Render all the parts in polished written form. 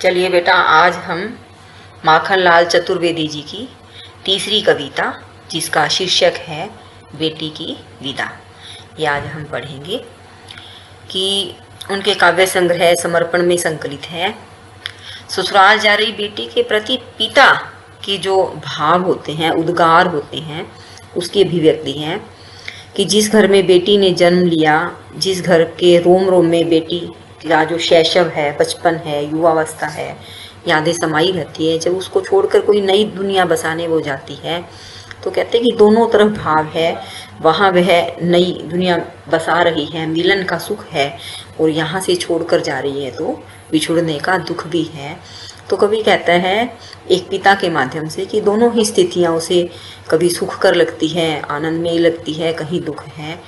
चलिए बेटा, आज हम माखनलाल चतुर्वेदी जी की तीसरी कविता, जिसका शीर्षक है बेटी की विदा, ये आज हम पढ़ेंगे। कि उनके काव्य संग्रह समर्पण में संकलित है। ससुराल जा रही बेटी के प्रति पिता के जो भाव होते हैं, उद्गार होते हैं, उसकी अभिव्यक्ति है। कि जिस घर में बेटी ने जन्म लिया, जिस घर के रोम रोम में बेटी का जो शैशव है, बचपन है, युवावस्था है, यादें समाई रहती है, जब उसको छोड़कर कोई नई दुनिया बसाने वो जाती है, तो कहते हैं कि दोनों तरफ भाव है। वहाँ वह नई दुनिया बसा रही है, मिलन का सुख है, और यहाँ से छोड़कर जा रही है तो बिछुड़ने का दुख भी है। तो कवि कहता है एक पिता के माध्यम से कि दोनों ही स्थितियाँ उसे कभी सुख कर लगती है, आनंदमयी लगती है, कहीं दुख है।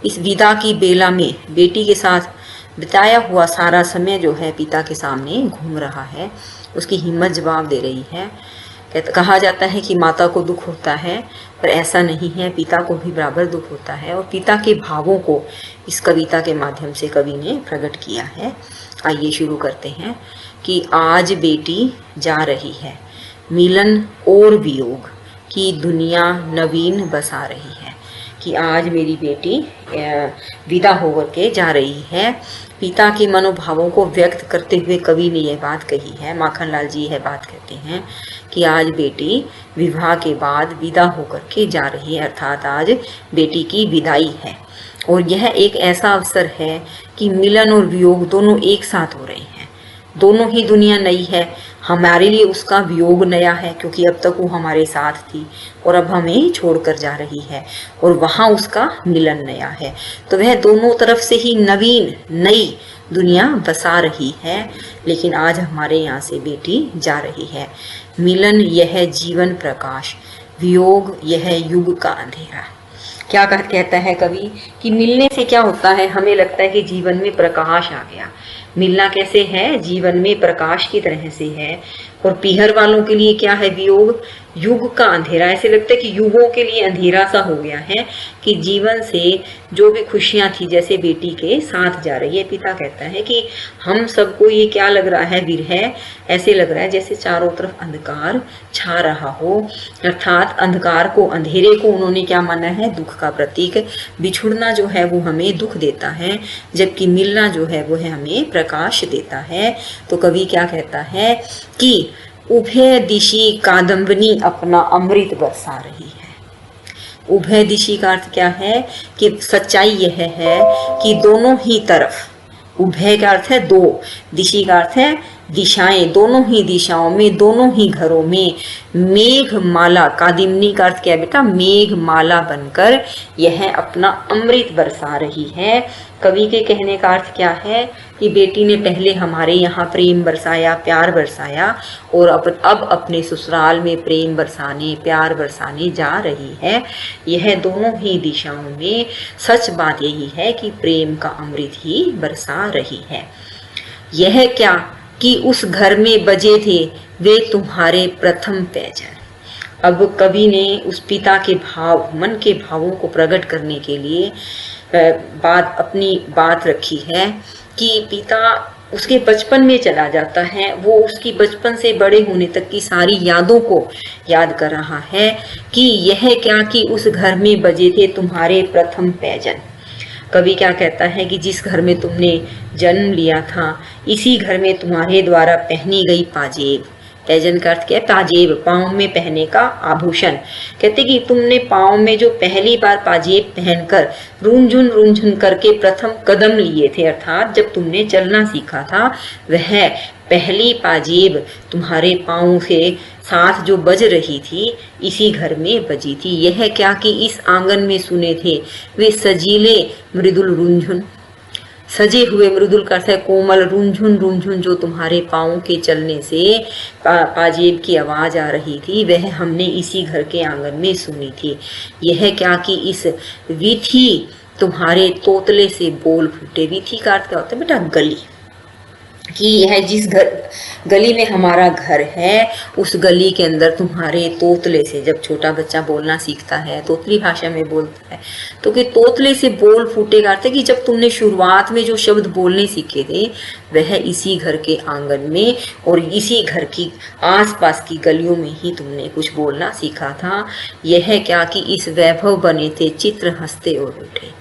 इस विदा की बेला में बेटी के साथ बिताया हुआ सारा समय जो है पिता के सामने घूम रहा है, उसकी हिम्मत जवाब दे रही है। कहा जाता है कि माता को दुख होता है, पर ऐसा नहीं है, पिता को भी बराबर दुख होता है, और पिता के भावों को इस कविता के माध्यम से कवि ने प्रकट किया है। आइए शुरू करते हैं। कि आज बेटी जा रही है, मिलन और वियोग की दुनिया नवीन बसा रही है। कि आज मेरी बेटी विदा होकर के जा रही है। पिता के मनोभावों को व्यक्त करते हुए कवि ने यह बात कही है, माखनलाल जी यह बात कहते हैं कि आज बेटी विवाह के बाद विदा होकर के जा रही है, अर्थात आज बेटी की विदाई है। और यह एक ऐसा अवसर है कि मिलन और वियोग दोनों एक साथ हो रहे हैं। दोनों ही दुनिया नई है। हमारे लिए उसका वियोग नया है, क्योंकि अब तक वो हमारे साथ थी और अब हमें छोड़कर जा रही है, और वहाँ उसका मिलन नया है। तो वह दोनों तरफ से ही नवीन नई दुनिया बसा रही है। लेकिन आज हमारे यहाँ से बेटी जा रही है। मिलन यह जीवन प्रकाश, वियोग यह युग का अंधेरा। क्या कहता है कवि कि मिलने से क्या होता है, हमें लगता है कि जीवन में प्रकाश आ गया। मिलना कैसे है? जीवन में प्रकाश की तरह से है। और पीहर वालों के लिए क्या है? वियोग युग का अंधेरा। ऐसे लगता है कि युगों के लिए अंधेरा सा हो गया है, कि जीवन से जो भी खुशियां थी जैसे बेटी के साथ जा रही है। पिता कहता है कि हम सबको ये क्या लग रहा है, विरह, ऐसे लग रहा है जैसे चारों तरफ अंधकार छा रहा हो। अर्थात अंधकार को, अंधेरे को उन्होंने क्या माना है? दुख का प्रतीक। बिछुड़ना जो है वो हमें दुख देता है, जबकि मिलना जो है वो है हमें प्रकाश देता है। तो कवि क्या कहता है कि उभय दिशि कादम्बनी अपना अमृत बरसा रही है। उभय दिशि का अर्थ क्या है? कि सच्चाई यह है कि दोनों ही तरफ, उभय का अर्थ है दो, दिशि का अर्थ है दिशाएं, दोनों ही दिशाओं में, दोनों ही घरों में मेघ माला, कादिमनी का अर्थ क्या है बेटा? मेघ माला बनकर यह अपना अमृत बरसा रही है। कवि के कहने का अर्थ क्या है कि बेटी ने पहले हमारे यहाँ प्रेम बरसाया, प्यार बरसाया, और अब अपने ससुराल में प्रेम बरसाने, प्यार बरसाने जा रही है। यह दोनों ही दिशाओं में सच बात यही है कि प्रेम का अमृत ही बरसा रही है। यह क्या कि उस घर में बजे थे वे तुम्हारे प्रथम पैजन। अब कवि ने उस पिता के भाव, मन के भावों को प्रकट करने के लिए अपनी बात रखी है। कि पिता उसके बचपन में चला जाता है, वो उसकी बचपन से बड़े होने तक की सारी यादों को याद कर रहा है। कि यह क्या कि उस घर में बजे थे तुम्हारे प्रथम पैजन। कवि क्या कहता है कि जिस घर में तुमने जन्म लिया था, इसी घर में तुम्हारे द्वारा पहनी गई पाजेब। पैजन का अर्थ क्या है? पाजेब, पाँव में पहने का आभूषण। कहते कि तुमने पाँव में जो पहली बार पाजेब पहनकर रूंझुन करके प्रथम कदम लिए थे, अर्थात जब तुमने चलना सीखा था, वह पहली पाजेब तुम्हारे पाँव से साथ जो बज रही थी, इसी घर में बजी थी। यह क्या कि इस आंगन में सुने थे वे सजीले मृदुल रूंझुन। सजे हुए, मृदुल का अर्थ है कोमल, रूंझुन जो तुम्हारे पाँव के चलने से पाजेब की आवाज आ रही थी, वह हमने इसी घर के आंगन में सुनी थी। यह क्या कि इस वीथी तुम्हारे तोतले से बोल फूटे। वीथी का अर्थ क्या होता है बेटा? गली। कि यह जिस गली में हमारा घर है, उस गली के अंदर तुम्हारे तोतले से, जब छोटा बच्चा बोलना सीखता है, तोतली भाषा में बोलता है, तो कि तोतले से बोल फूटेगा, अर्थ कि जब तुमने शुरुआत में जो शब्द बोलने सीखे थे वह इसी घर के आंगन में और इसी घर की आसपास की गलियों में ही तुमने कुछ बोलना सीखा था। यह क्या कि इस वैभव बने थे चित्र हंसते और उठे,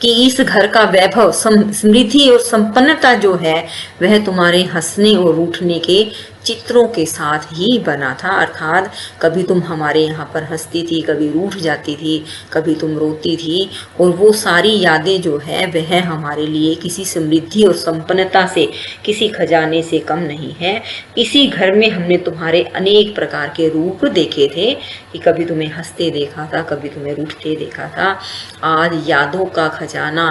कि इस घर का वैभव, समृद्धि और संपन्नता जो है वह तुम्हारे हंसने और रूठने के चित्रों के साथ ही बना था। अर्थात कभी तुम हमारे यहाँ पर हंसती थी, कभी रूठ जाती थी, कभी तुम रोती थी, और वो सारी यादें जो है वह हमारे लिए किसी समृद्धि और संपन्नता से, किसी खजाने से कम नहीं है। इसी घर में हमने तुम्हारे अनेक प्रकार के रूप देखे थे, कि कभी तुम्हें हंसते देखा था, कभी तुम्हें रूठते देखा था। आज यादों का खजाना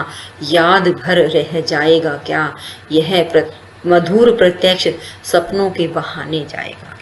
याद भर रह जाएगा क्या, यह मधुर प्रत्यक्ष सपनों के बहाने जाएगा।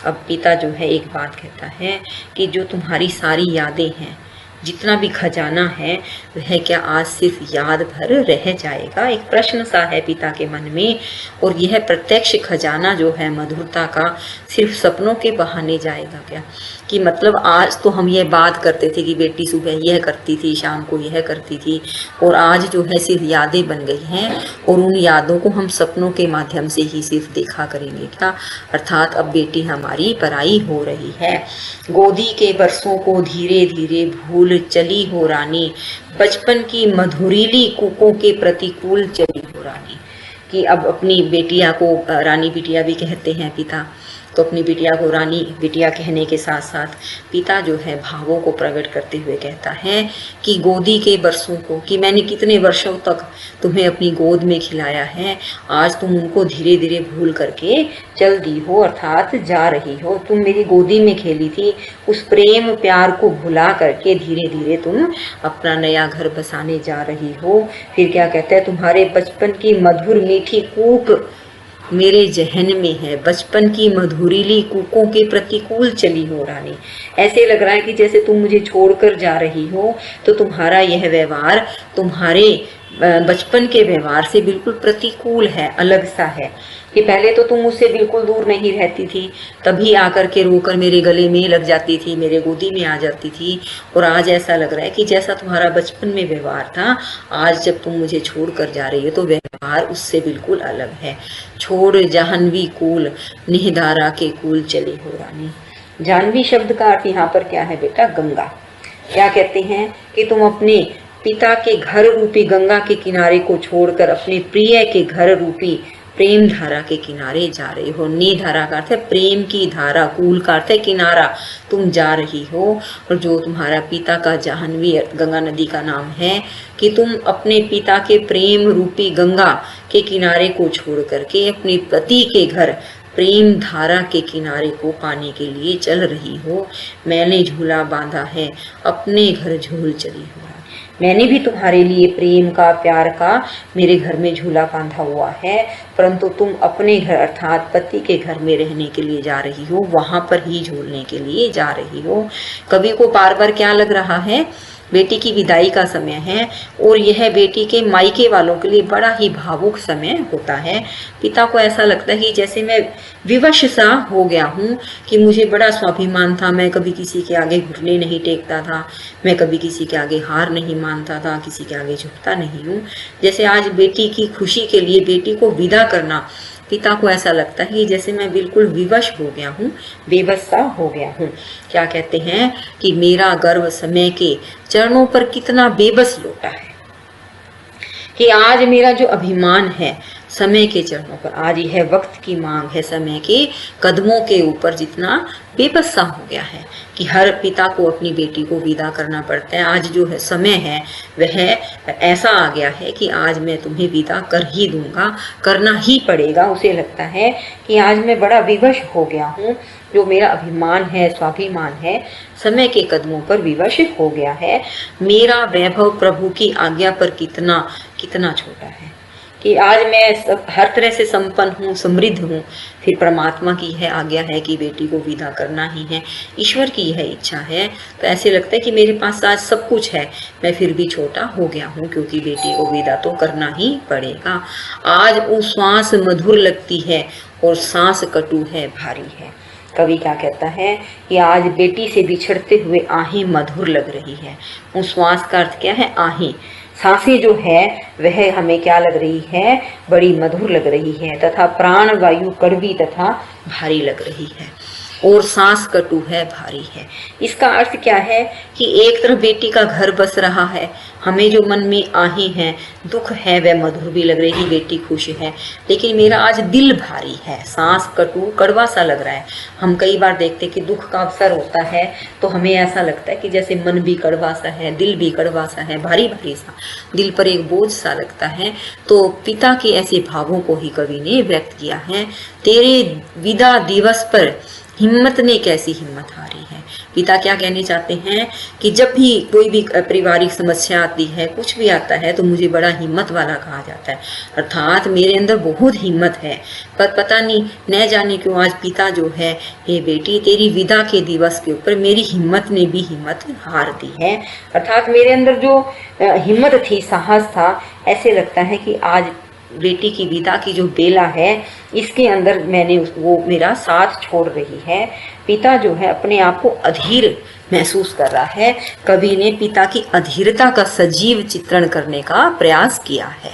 अब पिता जो है एक बात कहता है कि जो तुम्हारी सारी यादें हैं, जितना भी खजाना है, वह क्या आज सिर्फ याद भर रह जाएगा। एक प्रश्न सा है पिता के मन में, और यह प्रत्यक्ष खजाना जो है मधुरता का सिर्फ सपनों के बहाने जाएगा क्या, कि मतलब आज तो हम यह बात करते थे कि बेटी सुबह यह करती थी, शाम को यह करती थी, और आज जो है सिर्फ यादें बन गई हैं, और उन यादों को हम सपनों के माध्यम से ही सिर्फ देखा करेंगे क्या। अर्थात अब बेटी हमारी पराई हो रही है। गोदी के बरसों को धीरे धीरे भूल चली हो रानी, बचपन की मधुरीली कूकों के प्रतिकूल चली हो रानी। कि अब अपनी बेटिया को रानी बिटिया भी कहते हैं पिता, तो अपनी बिटिया को रानी बिटिया कहने के साथ साथ पिता जो है भावों को प्रकट करते हुए कहता है कि गोदी के बरसों को, कि मैंने कितने वर्षों तक तुम्हें अपनी गोद में खिलाया है, आज तुम उनको धीरे धीरे भूल करके चल दी हो, अर्थात जा रही हो। तुम मेरी गोदी में खेली थी, उस प्रेम प्यार को भुला करके धीरे धीरे तुम अपना नया घर बसाने जा रही हो। फिर क्या कहता है, तुम्हारे बचपन की मधुर मीठी कूक मेरे जहन में है, बचपन की मधुरीली कूकों के प्रतिकूल चली हो रानी। ऐसे लग रहा है कि जैसे तुम मुझे छोड़कर जा रही हो, तो तुम्हारा यह व्यवहार तुम्हारे बचपन के व्यवहार से बिल्कुल प्रतिकूल है, अलग सा है। कि पहले तो तुम मुझसे बिल्कुल दूर नहीं रहती थी, तभी आकर के रोकर मेरे गले में लग जाती थी, मेरे गोदी में आ जाती थी, और आज ऐसा लग रहा है कि जैसा तुम्हारा बचपन में व्यवहार था, आज जब तुम मुझे छोड़ कर जा रही हो तो व्यवहार उससे बिल्कुल अलग है। छोड़ जाह्नवी कूल निहधारा के कूल चली हो रानी। जाह्नवी शब्द का अर्थ यहाँ पर क्या है बेटा, गंगा। क्या कहते हैं कि तुम अपने पिता के घर रूपी गंगा के किनारे को छोड़कर अपने प्रिय के घर रूपी प्रेम धारा के किनारे जा रही हो। नी धारा का अर्थ है प्रेम की धारा, कूल का अर्थ है किनारा, तुम जा रही हो। और जो तुम्हारा पिता का जाह्नवी गंगा नदी का नाम है, कि तुम अपने पिता के प्रेम रूपी गंगा के किनारे को छोड़ करके अपने पति के घर प्रेम धारा के किनारे को पाने के लिए चल रही हो। मैंने झूला बांधा है, अपने घर झूल चली हो। मैंने भी तुम्हारे लिए प्रेम का, प्यार का मेरे घर में झूला बांधा हुआ है, परंतु तुम अपने घर अर्थात पति के घर में रहने के लिए जा रही हो, वहां पर ही झूलने के लिए जा रही हो। कवि को बार बार क्या लग रहा है, बेटी की विदाई का समय है, और यह बेटी के मायके वालों के लिए बड़ा ही भावुक समय होता है। पिता को ऐसा लगता है कि जैसे मैं विवश सा हो गया हूँ, कि मुझे बड़ा स्वाभिमान था, मैं कभी किसी के आगे घुटने नहीं टेकता था, मैं कभी किसी के आगे हार नहीं मानता था, किसी के आगे झुकता नहीं हूँ। जैसे आज बेटी की खुशी के लिए बेटी को विदा करना, पिता को ऐसा लगता है कि जैसे मैं बिल्कुल विवश हो गया हूँ, बेबस सा हो गया हूँ। क्या कहते हैं कि मेरा गर्व समय के चरणों पर कितना बेबस लौटा है, कि आज मेरा जो अभिमान है समय के चरणों पर, आज यह वक्त की मांग है समय के कदमों के ऊपर जितना बेबस सा हो गया है, कि हर पिता को अपनी बेटी को विदा करना पड़ता है। आज जो है समय है वह ऐसा आ गया है कि आज मैं तुम्हें विदा कर ही दूंगा, करना ही पड़ेगा। उसे लगता है कि आज मैं बड़ा विवश हो गया हूँ, जो मेरा अभिमान है, स्वाभिमान है, समय के कदमों पर विवश हो गया है। मेरा वैभव प्रभु की आज्ञा पर कितना कितना छोटा है, कि आज मैं हर तरह से संपन्न हूँ, समृद्ध हूँ, फिर परमात्मा की है आज्ञा है कि बेटी को विदा करना ही है, ईश्वर की है इच्छा है, तो ऐसे लगता है कि मेरे पास आज सब कुछ है, मैं फिर भी छोटा हो गया हूँ, क्योंकि बेटी को विदा तो करना ही पड़ेगा। आज वो श्वास मधुर लगती है और सांस कटु है भारी है। कवि क्या कहता है कि आज बेटी से बिछड़ते हुए आहें मधुर लग रही है। उस श्वास का अर्थ क्या है? आहें, सांसें जो है वह हमें क्या लग रही है? बड़ी मधुर लग रही है, तथा प्राण वायु कड़वी तथा भारी लग रही है, और सांस कटु है भारी है। इसका अर्थ क्या है कि एक तरफ बेटी का घर बस रहा है, हमें जो मन में आहें हैं, दुख है, वह मधुर भी लग रही, बेटी खुश है, लेकिन मेरा आज दिल भारी है, सांस कटु कड़वा सा लग रहा है। हम कई बार देखते कि दुख का अवसर होता है तो हमें ऐसा लगता है कि जैसे मन भी कड़वा सा है, दिल भी कड़वा सा है, भारी भारी सा, दिल पर एक बोझ सा लगता है। तो पिता के ऐसे भावों को ही कवि ने व्यक्त किया है। तेरे विदा दिवस पर हिम्मत ने कैसी हिम्मत हारी है। पिता क्या कहने चाहते हैं कि जब भी कोई भी पारिवारिक समस्या आती है, कुछ भी आता है, तो मुझे बड़ा हिम्मत वाला कहा जाता है, अर्थात मेरे अंदर बहुत हिम्मत है, पर पता नहीं न जाने क्यों आज पिता जो है, हे बेटी तेरी विदा के दिवस के ऊपर मेरी हिम्मत ने भी हिम्मत हार दी है। अर्थात मेरे अंदर जो हिम्मत थी, साहस था, ऐसे लगता है कि आज बेटी की विदा की जो बेला है, इसके अंदर मैंने वो मेरा साथ छोड़ रही है। पिता जो है अपने आप को अधीर महसूस कर रहा है। कवि ने पिता की अधीरता का सजीव चित्रण करने का प्रयास किया है।